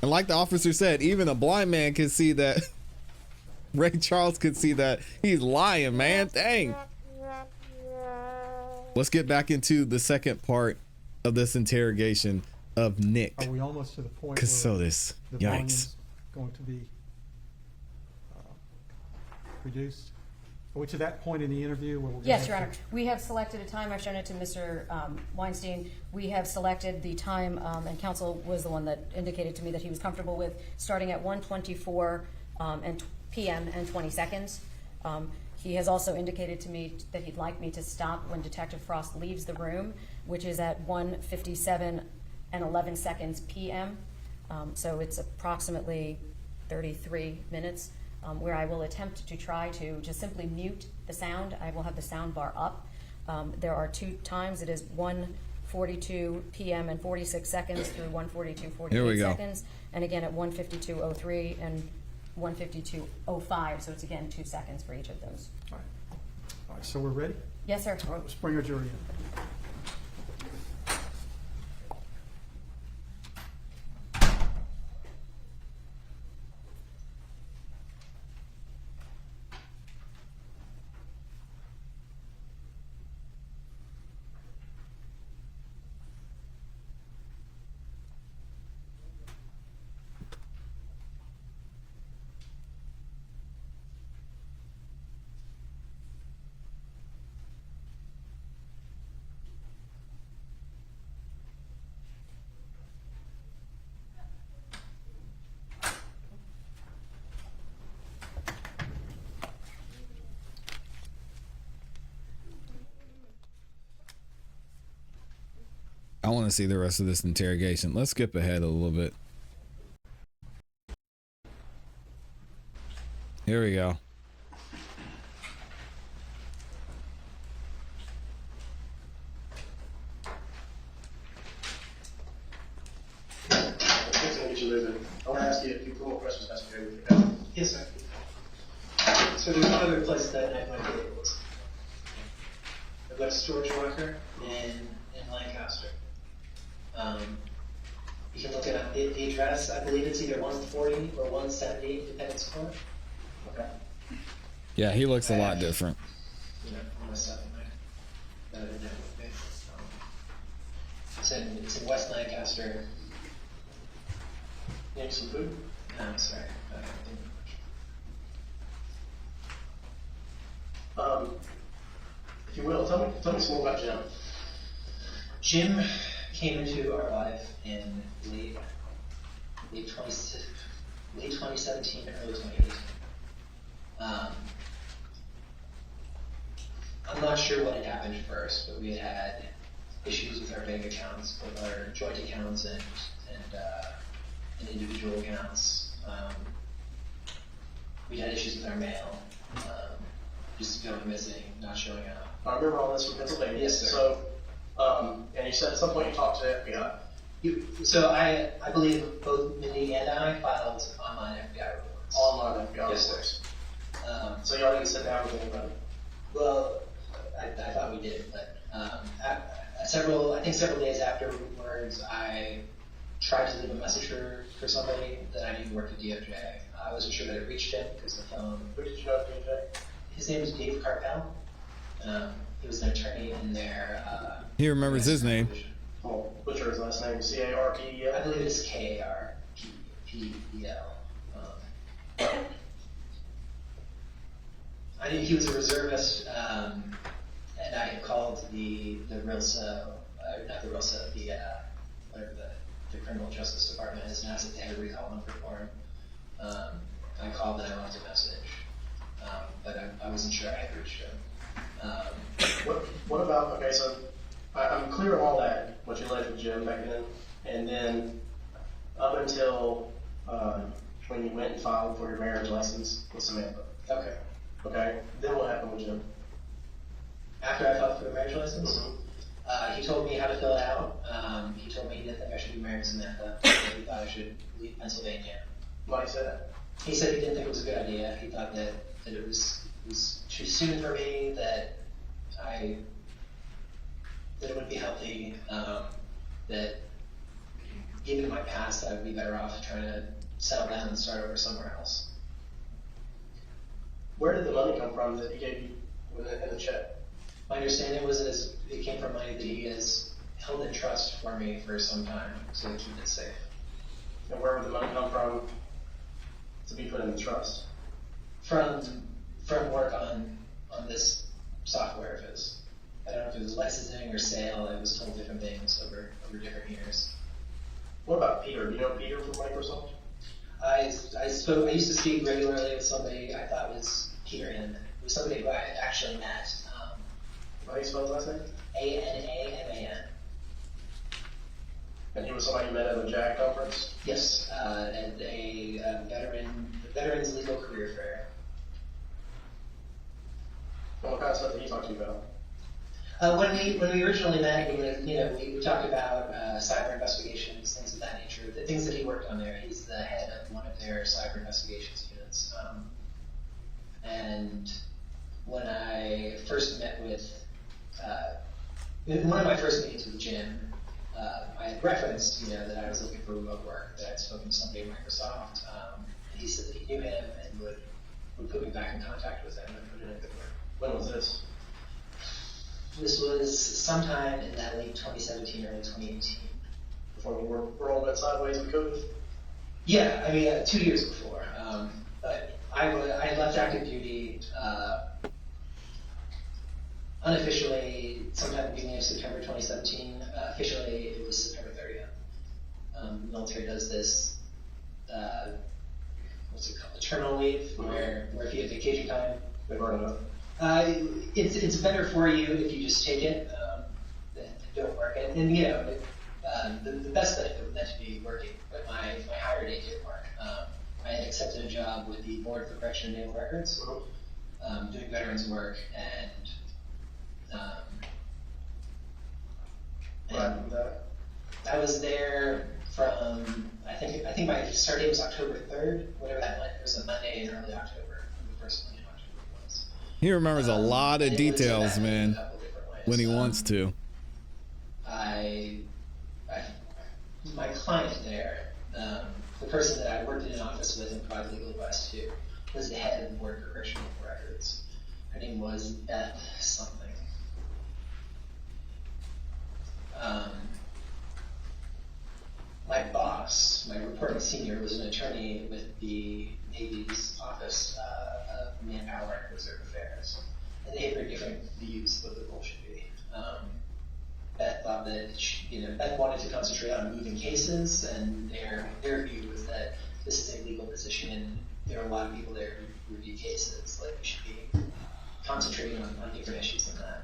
And like the officer said, even a blind man can see that. Ray Charles could see that he's lying, man. Dang. Let's get back into the second part of this interrogation of Nick. Are we almost to the point Kassotis. where the Yikes. volume's going to be reduced? Are we to that point in the interview where we're going Yes, Your Honor. We have selected a time. I've shown it to Mr. Weinstein. We have selected the time, and counsel was the one that indicated to me that he was comfortable with starting at 1:24 p.m. and 20 seconds. He has also indicated to me that he'd like me to stop when Detective Frost leaves the room, which is at 1:57 and 11 seconds p.m. So it's approximately 33 minutes. Where I will attempt to try to just simply mute the sound. I will have the sound bar up. There are two times. It is 1:42 p.m. and 46 seconds through 1:42 48 seconds, and again at 1:52:03 and 1:52:05. So it's again 2 seconds for each of those. All right, so we're ready? Yes, sir. All right, let's bring our jury in. I want to see the rest of this interrogation. Let's skip ahead a little bit. Here we go. I want to ask you a few more questions. That's okay with you. Yes, sir. So there's one other place that I might be able to. I've got a storage locker in Lancaster. You can look it up. The address, I believe it's either 140 or 170 Independence Court. Okay. Yeah, he looks a lot different. You know, on my stuff in there that I didn't have with me. It's in West Lancaster. You need some food? No, I'm sorry. I didn't If you will, tell me some more about Jim. Jim came into our life in late 2017 and early 2018. I'm not sure what had happened first, but we had issues with our bank accounts, both our joint accounts and individual accounts. We had issues with our mail, just going missing, not showing up. I remember all this from Pennsylvania. Yes, sir. So, and you said at some point you talked to the FBI. So I believe both Mindi and I filed online FBI reports. Online FBI Yes, reports. sir. So y'all didn't sit down with anybody? Well, I thought we did, but several days afterwards, I tried to leave a message for somebody that I knew worked at DOJ. I wasn't sure that it reached him because the phone. Who did you know at DOJ? His name is Dave Carpel. He was an attorney in their. He remembers his name. Oh, butcher his last name. C-A-R-P-E-L? I believe it's K-A-R-P-E-L. I knew he was a reservist, and I had called the RILSA, not the RILSA, whatever the Criminal Justice Department is, and asked if they had a recall number for him. I called and I left a message, but I wasn't sure I had reached him. What about, okay, so I'm clear on all that, what you alleged with Jim back then, and then up until when you went and filed for your marriage license with Samantha. Okay. Okay, then what happened with Jim? After I filed for the marriage license, Mm-hmm. he told me how to fill it out. He told me he didn't think I should be married to Samantha. He thought I should leave Pennsylvania. Why did he say that? He said he didn't think it was a good idea. He thought that it was too soon for me, that it would be healthy, that given my past, I would be better off trying to settle down and start over somewhere else. Where did the money come from that he gave you in the check? My understanding was that it came from money that he has held in trust for me for some time to keep it safe. And where would the money come from to be put in the trust? From work on this software of his. I don't know if it was licensing or sale. I was told different things over different years. What about Peter? Do you know Peter from Microsoft? I used to speak regularly with somebody I thought was Peter Hinman. It was somebody who I had actually met. How do you spell his last name? Anaman. And he was somebody you met at the JAG conference? Yes, at a veterans legal career fair. What kind of stuff did he talk to you about? When we originally met, we talked about cyber investigations, things of that nature, the things that he worked on there. He's the head of one of their cyber investigations units. And when I first met with, in one of my first meetings with Jim, I had referenced, that I was looking for remote work, that I'd spoken to somebody at Microsoft. He said that he knew him and would put me back in contact with him and put in a good word. When was this? This was sometime in that late 2017, early 2018. Before we were all went sideways with COVID? Yeah, I mean, 2 years before. But I left active duty unofficially sometime at the beginning of September 2017. Officially, it was September 30th. The military does this, what's it called, a terminal leave, where if you have vacation time, They've already known. it's better for you if you just take it than don't work it. And the best benefit was meant to be working, but my higher date didn't work. I had accepted a job with the Board for Correction and Naval Records, doing veterans work, and What happened with that? I was there from I think my start date was October 3rd, whatever that meant. It was a Monday in early October, the first Monday in October it was. He remembers a lot of And it was details, impacted in man, a couple different ways. when he wants to. My client there, the person that I worked in an office with and provided legal advice to, was the head of the Board for Correctional Records. Her name was Beth something. My boss, my reporting senior, was an attorney with the Navy's Office of Manpower and Reserve Affairs, and they had very different views of what the role should be. Beth thought that Beth wanted to concentrate on moving cases, and their view was that this is a legal position, and there are a lot of people there who review cases. Like we should be concentrating on different issues than that.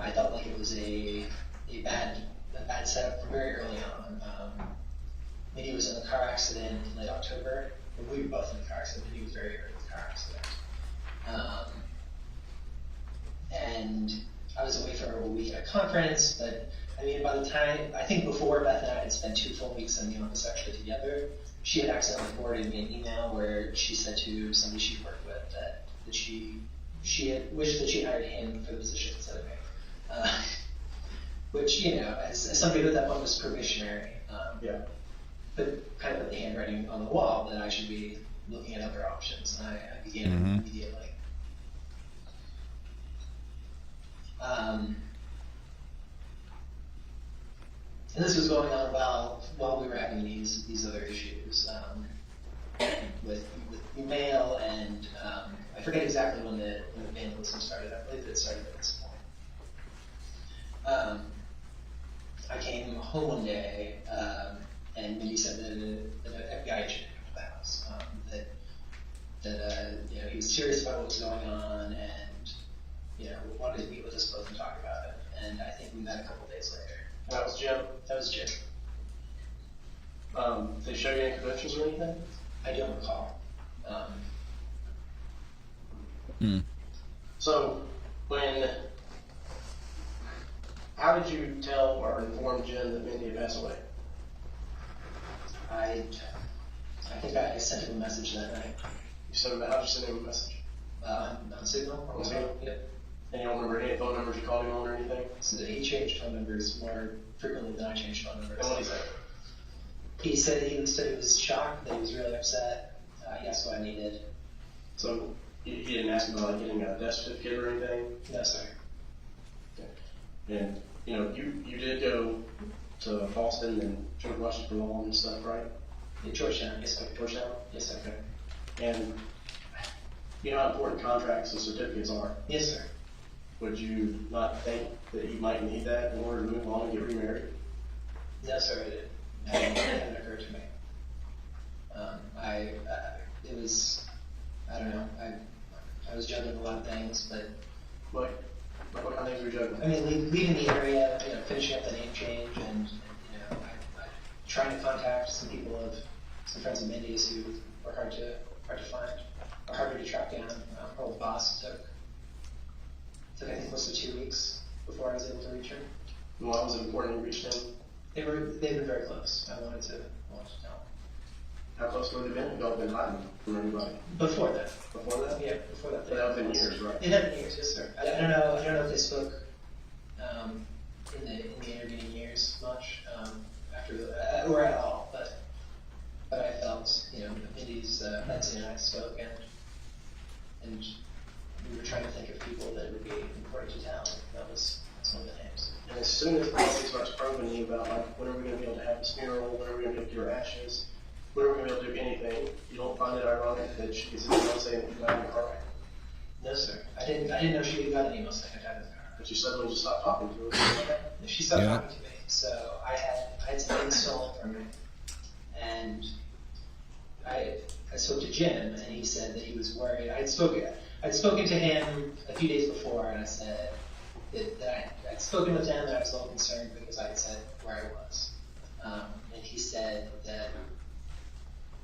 I felt like it was a bad setup from very early on. Mindy was in a car accident in late October. We were both in a car accident. Mindy was very early in the car accident. And I was away for a week at a conference, but I mean, by the time, I think before Beth and I had spent 2 full weeks in the office actually together, she had accidentally forwarded me an email where she said to somebody she worked with that she had wished that she hired him for the position instead of me. Which, as somebody who at that point was probationary, kind of put the handwriting on the wall that I should be looking at other options, and I began immediately. And this was going on while we were having these other issues with email, and I forget exactly when the vandalism started. I believe it started at this point. I came home one day, and Mindy said that an FBI agent had come to the house. That he was serious about what was going on, and wanted to meet with us both and talk about it. And I think we met a couple days later. That was Jim? That was Jim. Did they show you any credentials or anything? I don't recall. So, how did you tell or inform Jim that Mindy had passed away? I think I sent him a message that night. How'd you send him a message? On Signal. On Signal? Yep. And you don't remember any phone numbers you called him on or anything? So he changed phone numbers more frequently than I changed phone numbers. And what did he say? He said he was shocked, that he was really upset. He asked what I needed. So he didn't ask about like getting a death certificate or anything? No, sir. And, you know, you did go to Boston and George Washington Law and stuff, right? In Georgetown, yes, sir. Georgetown? Yes, sir. Okay. And you know how important contracts and certificates are. Yes, sir. Would you not think that you might need that in order to move on and get remarried? No, sir, it hadn't occurred to me. It was, I don't know, I was juggling a lot of things, but What kind of things were you juggling? I mean, leaving the area, you know, finishing up the name change, and you know, trying to contact some friends of Mindy's who were hard to find, or harder to track down. Her old boss took I think close to 2 weeks before I was able to reach her. And why was it important you reached him? They've been very close. I wanted to know. How close would it have been? Y'all been hiding from everybody? Before that. Before that? Yeah, before that. That had been years, right? It had been years, yes, sir. I don't know if they spoke in the intervening years much after or at all, but I felt, you know, Mindy's Nancy and I spoke, and we were trying to think of people that would be important to tell. That's one of the names. And as soon as Nancy starts probing you about like when are we going to be able to have this funeral, when are we going to be able to get your ashes, when are we going to be able to do anything, you don't find it ironic that she gets an email saying that you died in a car wreck? No, sir. I didn't know she got an email saying I died in the car. But you suddenly just stopped talking to her. She stopped Yeah. talking to me, so I had some things stolen from me, and I spoke to Jim, and he said that he was worried. I'd spoken to him a few days before, and I said that I'd spoken with him, and I was a little concerned because I had said where I was, and he said that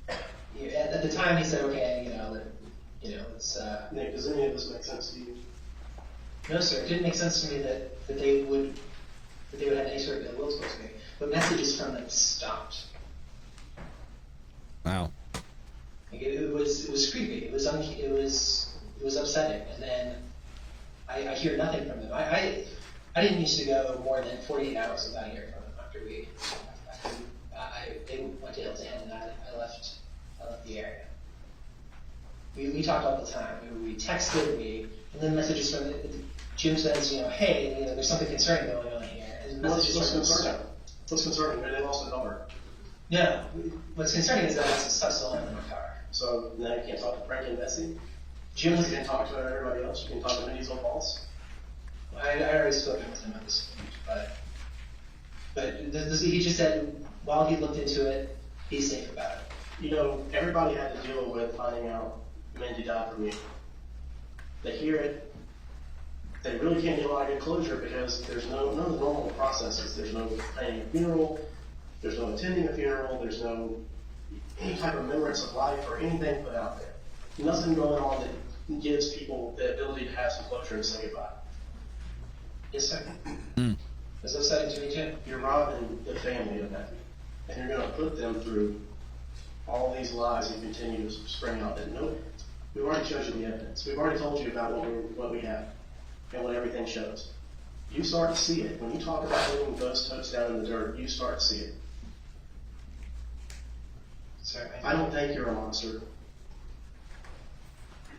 at the time he said, okay, it's. Nick, does any of this make sense to you? No, sir. It didn't make sense to me that they would have any sort of ill will towards me. But messages from them stopped. Wow. Like it was creepy. It was upsetting. And then I hear nothing from them. I didn't used to go more than 48 hours without hearing from them after they went to Hilton and I left the area. We talked all the time. We texted, and then messages from Jim says, hey, there's something concerning going on here. And What's messages from concerning? What's concerning? They lost a daughter. No, what's concerning is that I have some stuff stolen in my car. So now you can't talk to Frank and Bessie? Jim You was, can talk to everybody else. You can talk to Mindy's old boss. I already spoken with him at this point, but he just said while he looked into it, he's safe about it. Everybody had to deal with finding out Mindy died from you. They hear it. They really can't get a lot of good closure because there's none of the normal processes. There's no planning a funeral. There's no attending a funeral. There's no any type of remembrance of life or anything put out there. Nothing going on that gives people the ability to have some closure and say goodbye. Yes, sir. It's upsetting to me too. You're robbing the family of that. And you're going to put them through all these lies you continue to spring out that no, we've already showed you the evidence. We've already told you about what we have and what everything shows. You start to see it. When you talk about putting those totes down in the dirt, you start to see it. Sir, I don't think you're a monster.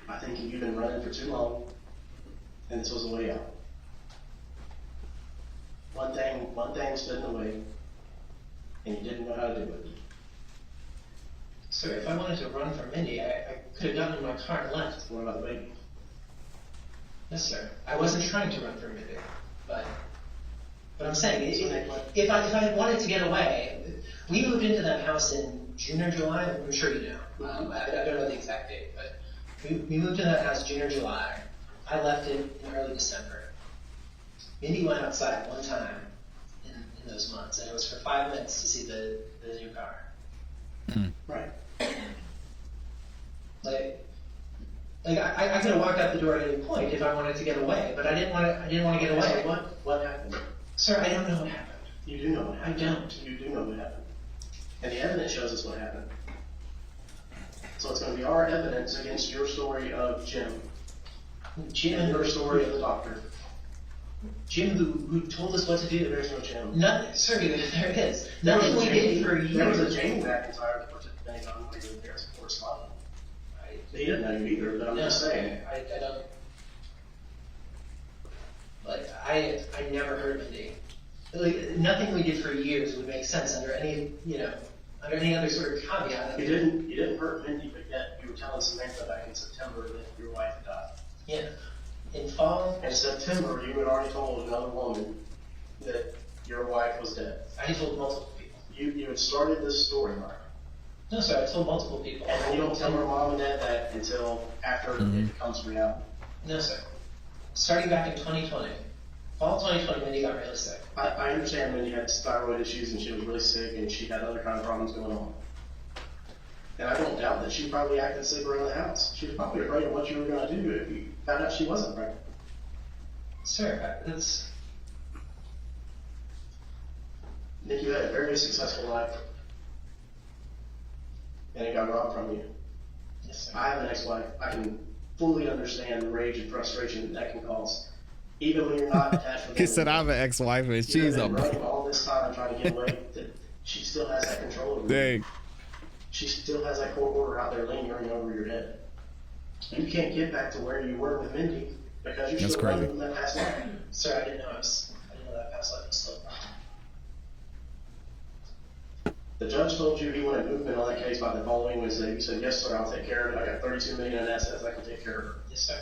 I think you've been running for too long, and this was a way out. One thing stood in the way, and you didn't know how to do it. Sir, if I wanted to run from Mindy, I could have gotten in my car and left. What about the baby? Yes, sir. I wasn't trying to run from Mindy, but I'm saying if I wanted to get away, we moved into that house in June or July. I'm sure you know. I don't know the exact date, but we moved into that house June or July. I left it in early December. Mindy went outside one time in those months, and it was for 5 minutes to see the new car. Right. I could have walked out the door at any point if I wanted to get away, but I didn't want to get away. So what happened? Sir, I don't know what happened. You do know what happened. I don't. You do know what happened. And the evidence shows us what happened. So it's going to be our evidence against your story of Jim. Jim And your story of the doctor. Jim, who told us what to do. There's no Jim. Nothing, sir, there is. Nothing we did for years. There was a Jamie McIntyre that participated on one of their correspondent. He didn't know you either, but I'm just saying. I don't. Like, I never heard of Mindi. Like, nothing we did for years would make sense under any, under any other sort of caveat. You didn't hurt Mindi, but yet you were telling Samantha back in September that your wife had died. Yeah. In fall. In September, you had already told another woman that your wife was dead. I told multiple people. You had started this storyline. No, sir, I told multiple people. And then you don't tell her mom and dad that until after it becomes reality. No, sir. Starting back in 2020. Fall 2020, Mindi got really sick. I understand Mindi had thyroid issues and she was really sick and she had other kind of problems going on. And I don't doubt that she probably acted sick around the house. She was probably afraid of what you were going to do if you found out she wasn't pregnant. Sir, that's... Nick, you had a very successful life. And it got robbed from you. Yes, sir. I have an ex-wife. I can fully understand the rage and frustration that can cause. Even when you're not attached with He them. said, I have an ex-wife and she's You've a... been running all this time trying to get away. That she still has that control over you. Dang. She still has that court order out there lingering over your head. You can't get back to where you were with Mindi because you're That's still crazy. running that past life. Sir, I didn't know that past life was still wrong. The judge told you he wanted movement on that case by the following Wednesday. You said, yes, sir, I'll take care of it. I got $32 million in assets. I can take care of her. Yes, sir.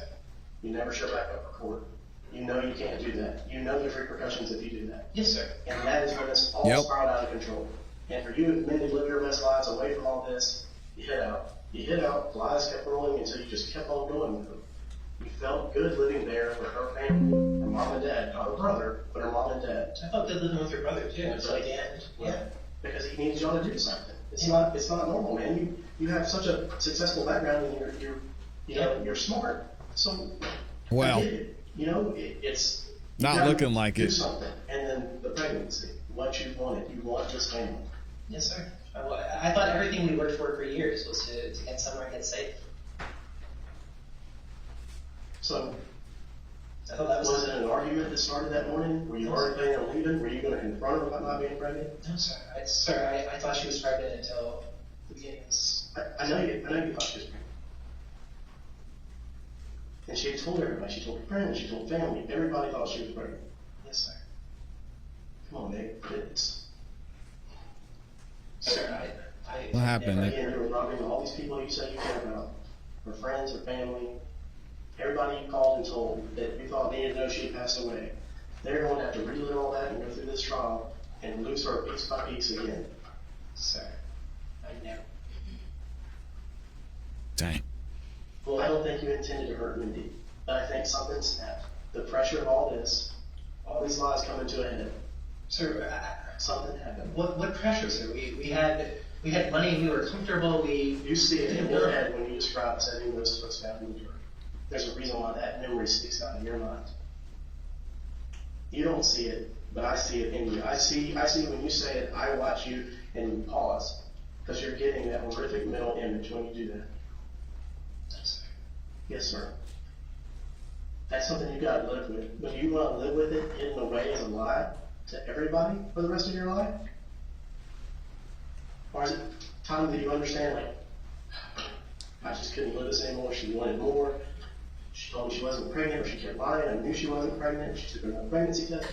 You never show back up for court. You know you can't do that. You know there's repercussions if you do that. Yes, sir. And that is when it's all Yep. spiraled out of control. And for you and Mindi to live your best lives away from all this, you hit out. You hit out, lies kept rolling until you just kept on going with them. You felt good living there with her family, her mom and dad, not her brother, but her mom and dad. I felt good living with your brother, too, until the end. Yeah. Because he needs y'all to do something. It's not normal, man. You have such a successful background and you're smart. So Well. I get it. It's you Not gotta looking like do it. something. And then the pregnancy, what you wanted. You want this family. Yes, sir. I thought everything we worked for years was to get somewhere and get safe. So I thought that was it an argument that started that morning? Were you already planning on leaving? Were you going to confront her about not being pregnant? No, sir. I thought she was pregnant until the beginning of this. I know you thought she was pregnant. And she had told everybody. She told her friends. She told family. Everybody thought she was pregnant. Yes, sir. Come on, Nick. It's Sir, I What happened, Nick? again, you were robbing all these people you said you cared about. Her friends, her family. Everybody you called and told that you thought needed to know she had passed away. They're going to have to relive all that and go through this trial and lose her piece by piece again. Sir, I know. Dang. Well, I don't think you intended to hurt Mindi, but I think something snapped. The pressure of all this, all these lies coming to a head. Sir, Something happened. what pressure, sir? We had money. We were comfortable. You see it in your head when you describe setting those footsteps down in the dirt. There's a reason why that memory sticks out in your mind. You don't see it, but I see it in you. I see when you say it, I watch you and you pause. Because you're getting that horrific mental image when you do that. Yes, sir. Yes, sir. That's something you gotta live with. But do you want to live with it hidden away as a lie to everybody for the rest of your life? Or is it time that you understand, like, I just couldn't live this anymore, she wanted more, she told me she wasn't pregnant, or she kept lying, I knew she wasn't pregnant, she took another pregnancy test.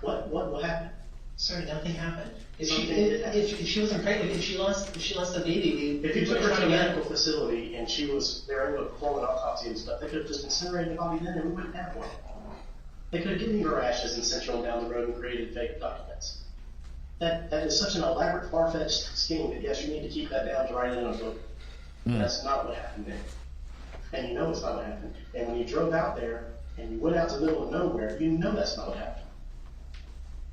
What happened? Sir, nothing happened. If Something did happen. she wasn't pregnant, if she lost the baby, If you took her to a medical facility and they were able to perform an autopsy and stuff, they could have just incinerated the body then and we wouldn't have one. They could have given you her ashes and sent you on down the road and created fake documents. That is such an elaborate, far-fetched scheme that yes, you need to keep that down to write it in a book. But that's not what happened there. And you know it's not what happened. And when you drove out there and you went out to the middle of nowhere, you know that's not what happened.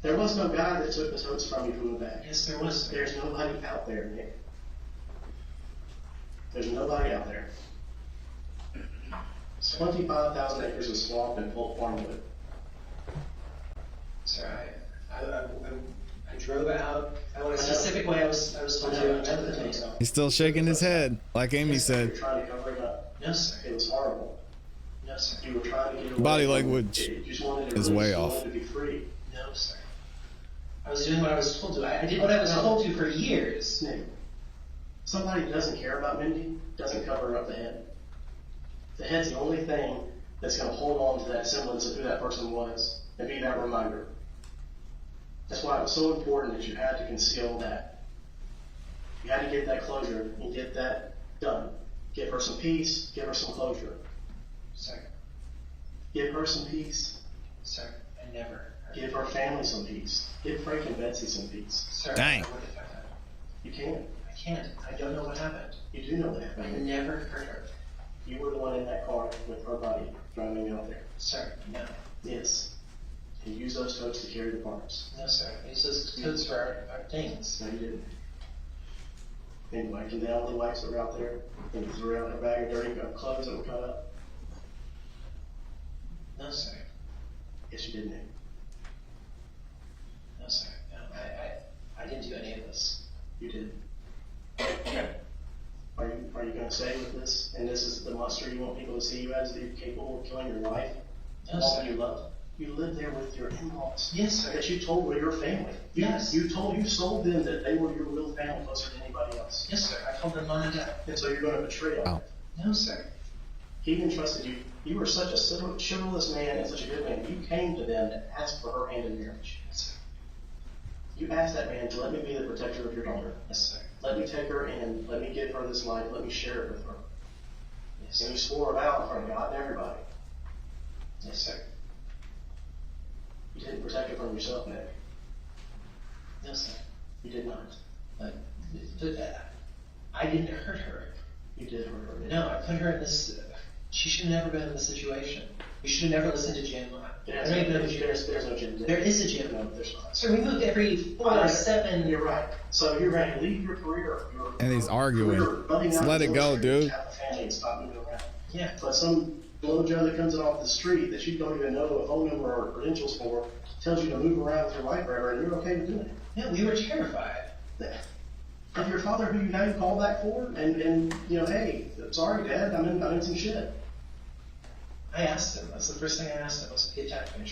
There was no guy that took the totes from you from the back. Yes, there was. There's nobody out there, Nick. There's nobody out there. 25,000 acres of swamp and full farmwood. Sir, I drove out. I went a specific way. I was told to. He's still shaking his head, like Amy You're said. trying to cover it up. No, sir. It was horrible. No, No, sir. You were trying to get away. Body from- language you just wanted to is release, way you off. wanted to be free. No, sir. I was doing what I was told to. I did what I was told to for years. Nick, somebody who doesn't care about Mindy doesn't cover up the head. The head's the only thing that's going to hold on to that semblance of who that person was and be that reminder. That's why it was so important that you had to conceal that. You had to get that closure and get that done. Give her some peace, give her some closure. Sir. Give her some peace, Sir, I never hurt give her family some peace. Give Frank and Betsy some peace. Sir, Dang. I would if I could. You can. I can't. I don't know what happened. You do know that. I Frank. never hurt her. You were the one in that car with her body driving out there. Sir, no. Yes. And use those totes to carry the parts. No, sir. Use those codes for our things. No, you didn't. And you wiped down the wipes that were out there, and you threw out her bag of dirty clothes that were cut up. No, sir. Yes, you did, Nick. No, sir. No, I didn't do any of this. You did. Are you going to stay with this? And this is the monster you want people to see you as, that you're capable of killing your wife? No, all sir. you love? You lived there with your in-laws. Yes, sir. That you told were your family. Yes. You sold them that they were your real family closer than anybody else. Yes, sir. I called them mom and dad. And so you're going to betray them. Wow. No, sir. He even trusted you. You were such a chivalrous man and such a good man. You came to them to ask for her hand in marriage. Yes, sir. You asked that man to let me be the protector of your daughter. Yes, sir. Let me take her in. Let me give her this life. Let me share it with her. Yes, And sir. you swore it out in front of God and everybody. Yes, sir. You didn't protect her from yourself, Nick. No, sir. You did not. I didn't hurt her. You did hurt her. No, I put her in this. She should have never been in this situation. We should have never listened to Jim. I don't even know who Jim is. There's no Jim. There is a Jim. No, there's not. Sir, we moved every 4 or 7. You're right. So you're ready to leave your career. And he's arguing. Just let it go, dude. Have a family and stop moving around. Yeah. But some blow Joe that comes in off the street that you don't even know a phone number or credentials for tells you to move around with your wife forever, and you're okay with doing it. Yeah, we were terrified. Of your father, who you now you call back for, and you know, hey, sorry, Dad, I'm in some shit. I asked him. That's the first thing I asked him was if he attacked me.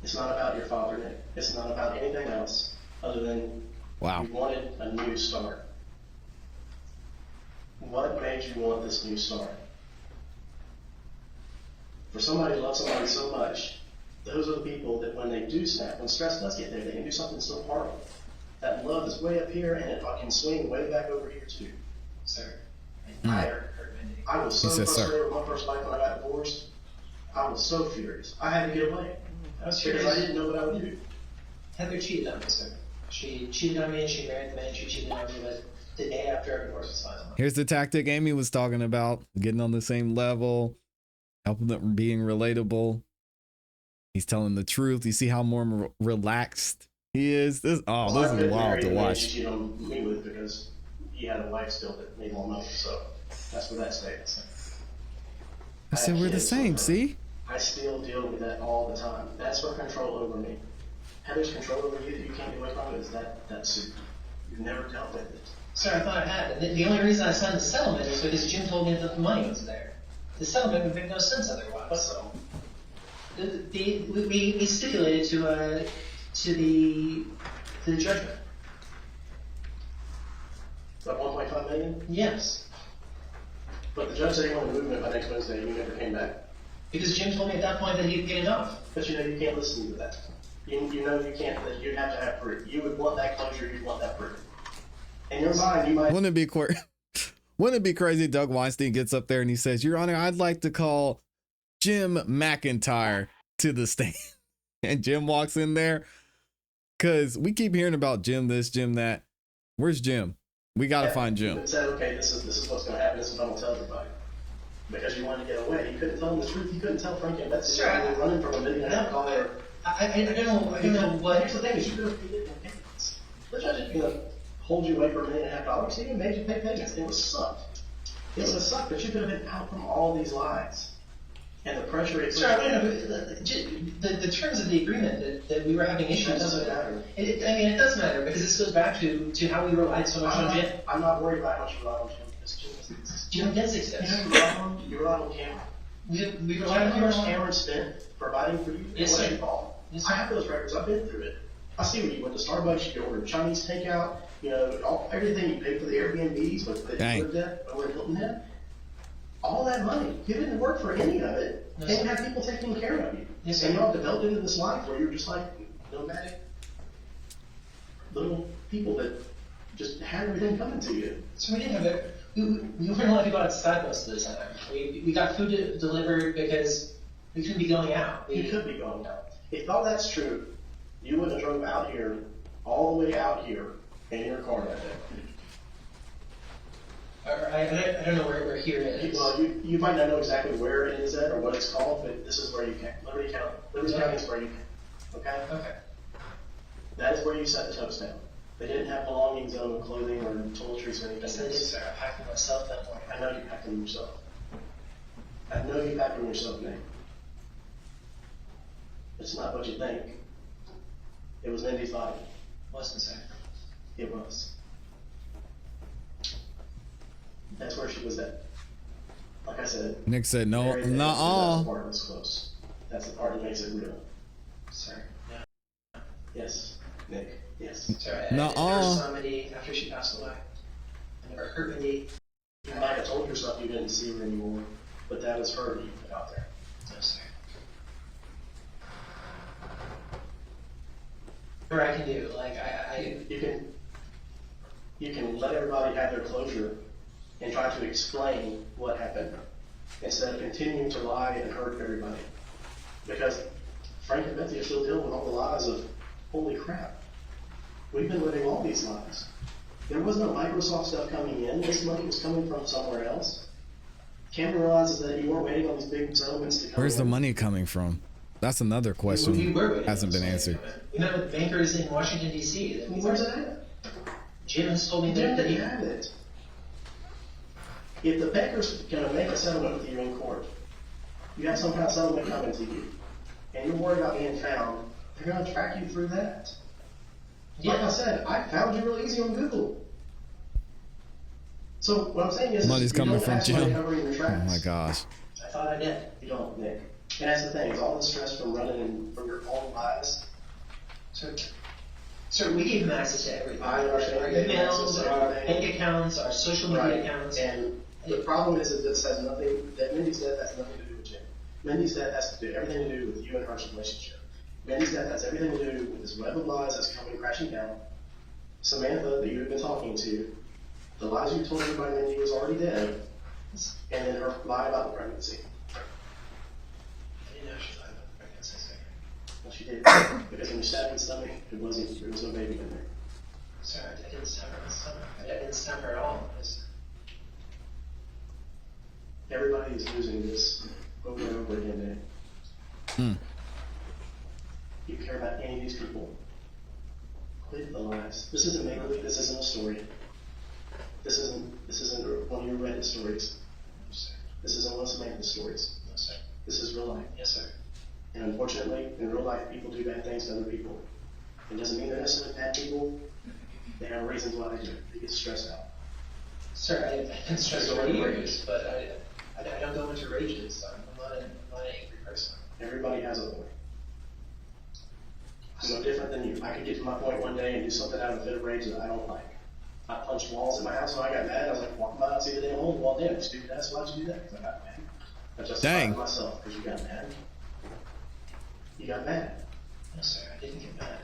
It's not about your father, Nick. It's not about anything else other than Wow. you wanted a new start. What made you want this new start? For somebody to love somebody so much, those are the people that when they do snap, when stress does get there, they can do something so horrible. That love is way up here and it can swing way back over here too. Sir, I hurt Mindy. I was so He says, frustrated "Sir." with my first life when I got divorced. I was so furious. I had to get away. I was Because I furious. didn't know what I would do. Heather cheated on me, sir. She cheated on me and she married the man she cheated on me with the day after our divorce was final. Here's the tactic Amy was talking about: getting on the same level, helping them being relatable. He's telling the truth. You see how more relaxed he is. This I is couldn't wild marry to the man watch. she cheated on me with because he had a wife still that made more money. So that's where that stays. I said we're the kids same. with her. See, I still deal with that all the time. That's her control over me. Heather's control over you that you can't get away from is that suit. You've never dealt with it. Sir, I thought I had. And the only reason I signed the settlement is because Jim told me that the money was there. The settlement would make no sense otherwise. So, We stipulated to the judgment. that 1.5 million. Yes. But the judge said he wanted movement by next Wednesday. You never came back. Because Jim told me at that point that he'd get enough. But you know you can't listen to that. You know you can't. That you'd have to have proof. You would want that closure. You'd want that proof. In your mind, you might. wouldn't it be wouldn't it be crazy? Doug Weinstein gets up there and he says, "Your Honor, I'd like to call Jim McIntyre to the stand." And Jim walks in there because we keep hearing about Jim this, Jim that. Where's Jim? We gotta find Jim. Said, okay, this is what's going to happen. This is what I'm going to tell everybody. Because you wanted to get away. You couldn't tell them the truth. You couldn't tell Frank and Betsy. Sure. You were running from $1.5 million. I don't know what. Here's the thing: is you could have paid it in payments. The judge isn't going to hold you away for $1.5 million. He even made you pay payments. It would suck. It would have sucked, but you could have been out from all these lies. And the pressure it Sorry, wait a minute. The terms of the agreement that we were having issues with. That doesn't matter. It does matter because this goes back to how we relied so much on Jim. I'm not worried about how much you rely on Jim. Jim does exist. You rely on Cameron. We How relied on much Cameron. Cameron spent providing for you? Yes, What sir. you call? Yes, I sir. have those records. I've been through it. I see when you went to Starbucks, you ordered Chinese takeout, everything you paid for the Airbnbs, but that Dang. you lived at over at Hilton Head. All that money, you didn't work for any of it, No, and you sir. had people taking care of you. Yes, and sir. y'all developed into this life where you're just like nomadic little people that just had everything coming to you. So we didn't have it. We weren't allowed to go outside most of the time. We got food delivered because we couldn't be going out. You could be going out. If all that's true, you wouldn't have drove out here, all the way out here, in your car that day. I don't know where here is. Well, you might not know exactly where it is at or what it's called, but this is where you can. Liberty County is where you can. Okay? Okay. That is where you set the toast down. They didn't have belongings on them, clothing or toiletries or anything. That's what I did start packing myself that morning. I know you packed them yourself. I know you packed them yourself, Nick. It's not what you think. It was Mindy's body. Wasn't sir. It was. That's where she was at. Like I said. Nick said, no, Very thin. That's the nuh-uh. part that's close. That's the part that makes it real. Sir. No. Yes, Nick. Yes. Sir, Nuh-uh. I never saw Mindy after she passed away. I never heard Mindy. You might have told yourself you didn't see her anymore, but that was her that you put out there. No, sir. Or I can do, like, You can let everybody have their closure and try to explain what happened instead of continuing to lie and hurt everybody. Because Frank and Betsy are still dealing with all the lies of, holy crap, we've been living all these lies. There was no Microsoft stuff coming in. This money was coming from somewhere else. Cameron realizes that you weren't waiting on these big settlements to come Where's the in. money coming from? That's another we question. were waiting Hasn't on been this answered. to come in. We met with bankers in Washington, D.C. that we Where's were- it at? Jim has told me Jim that he didn't have it. If the bankers gonna make a settlement with you in court, you have some kind of settlement coming to you, and you're worried about being found, they're gonna track you through that. Like I said, I found you real easy on Google. So what I'm saying is, Money's you coming don't from have somebody Jim. covering your Oh tracks. my gosh. I thought I did. You don't, Nick. And that's the thing, is all the stress from running and from your own lies. Sir, we gave him access to everything. I understand Our you gave him access emails, to our everything. bank accounts, our social media accounts. And the problem is that this has nothing, that Mindy's death has nothing to do with Jim. Mindy's death has to do everything to do with you and her relationship. Mindy's death has everything to do with this web of lies that's coming crashing down. Samantha, that you have been talking to, the lies you told everybody Mindy was already dead, and then her lie about the pregnancy. I didn't know she lied about the pregnancy. Well, she did, because when you stabbed in the stomach, there was no baby in there. Sorry, I didn't stab her in the stomach. I didn't stab her at all. Everybody is losing this over and over again, Nick. You care about any of these people. Quit the lies. This isn't make believe. This isn't a story. This isn't one of your Reddit stories. No, sir. This isn't one of Samantha's stories. No, sir. This is real life. Yes, sir. And unfortunately, in real life, people do bad things to other people. It doesn't mean they're necessarily bad people. They have reasons why they do it. They get stressed out. Sir, I've been stressed for years, but I don't go into rages. I'm not an angry person. Everybody has a point. I'm no different than you. I could get to my point one day and do something out of a fit of rage that I don't like. I punched walls in my house when I got mad. I was like, walking by and see the damn hole in the wall. Damn, stupid ass, why'd you do that? Because I got mad. I justified Dang. it myself because you got mad. You got mad. No, sir, I didn't get mad.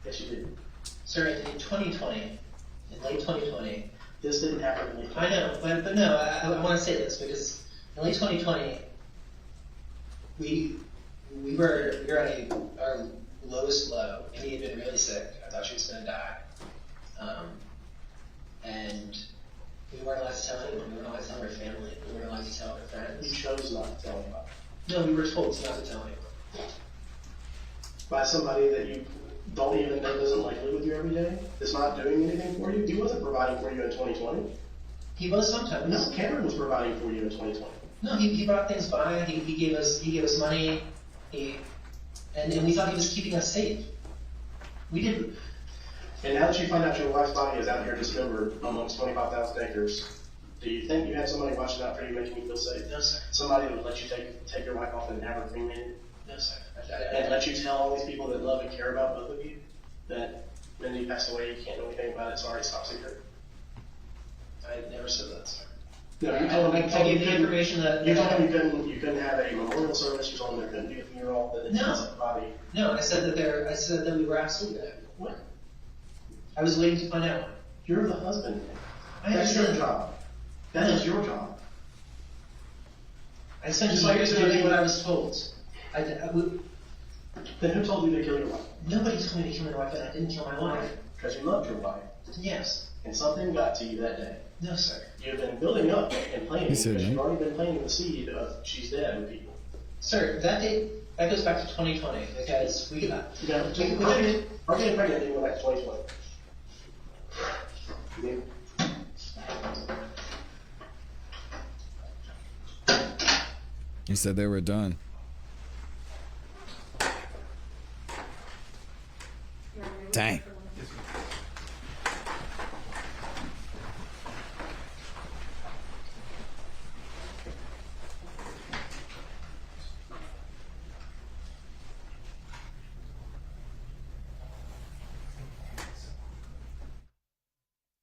Yes, you did. Sir, in 2020, in late 2020, This didn't happen to me. I know, but no, I want to say this because in late 2020, we were at our lowest low. Mindy had been really sick. I thought she was going to die. And we weren't allowed to tell anyone. We weren't allowed to tell her family. We weren't allowed to tell her You friends. chose not to tell anybody. No, we were told not to tell anyone. By somebody that you don't even know doesn't like live with you every day, that's not doing anything for you. He wasn't providing for you in 2020. He was sometimes. No, Cameron was providing for you in 2020. No, he brought things by. He gave us money. And we thought he was keeping us safe. We didn't. And now that you find out your wife's body is out here dismembered amongst 25,000 acres, do you think you have somebody watching out for you, making you feel safe? No, sir. Somebody that would let you take your wife off and have her cremated? No, sir. And let you tell all these people that love and care about both of you that Mindi passed away, you can't know anything about it, sorry, it's top secret? I never said that, sir. No, you told him, I gave the information that you told him you couldn't have a memorial service, you told him there couldn't be a funeral, that it's not a body. No, I said that we were absolutely going to have one. I was waiting to find out. You're the husband. That's your job. That is your job. I spent Just like years you're doing doing- what I was told. Then who told you to kill your wife? Nobody told me to kill my wife, and I didn't kill my wife. Because you loved your wife. Yes. And something got to you that day. No, sir. You've been building up and planning, He said because you've no. already been planting the seed of she's dead with people. Sir, that goes back to 2020 because we got. You know, her getting pregnant didn't go back to 2020. He said they were done. Dang.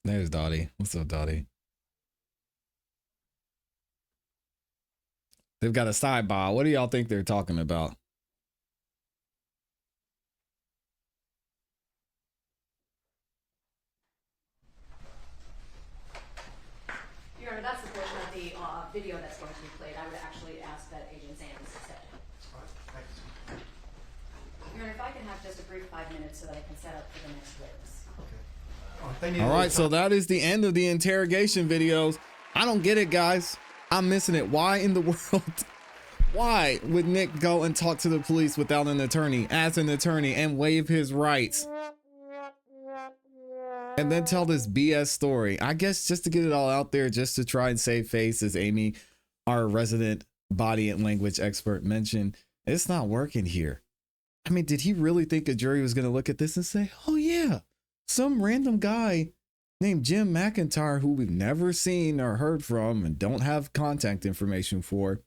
There's Dottie. What's up, Dottie? They've got a sidebar. What do y'all think they're talking about? Your Honor, that's the portion of the video that's going to be played. I would actually ask that Agent Sands set. Your Honor, if I can have just a brief 5 minutes so that I can set up for the next witness. All right, so that is the end of the interrogation videos. I don't get it, guys. I'm missing it. Why in the world? Why would Nick go and talk to the police without an attorney, as an attorney, and waive his rights? And then tell this BS story. I guess just to get it all out there, just to try and save face, as Amy, our resident body and language expert, mentioned. It's not working here. I mean, did he really think a jury was going to look at this and say, oh yeah, some random guy named Jim McIntyre who we've never seen or heard from and don't have contact information for.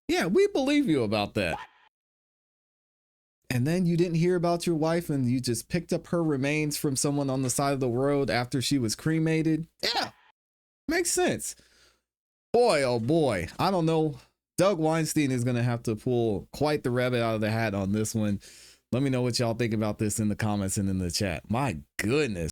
Yeah, we believe you about that. And then you didn't hear about your wife and you just picked up her remains from someone on the side of the road after she was cremated. Yeah, makes sense. Boy, oh boy, I don't know. Doug Weinstein is going to have to pull quite the rabbit out of the hat on this one. Let me know what y'all think about this in the comments and in the chat. My goodness.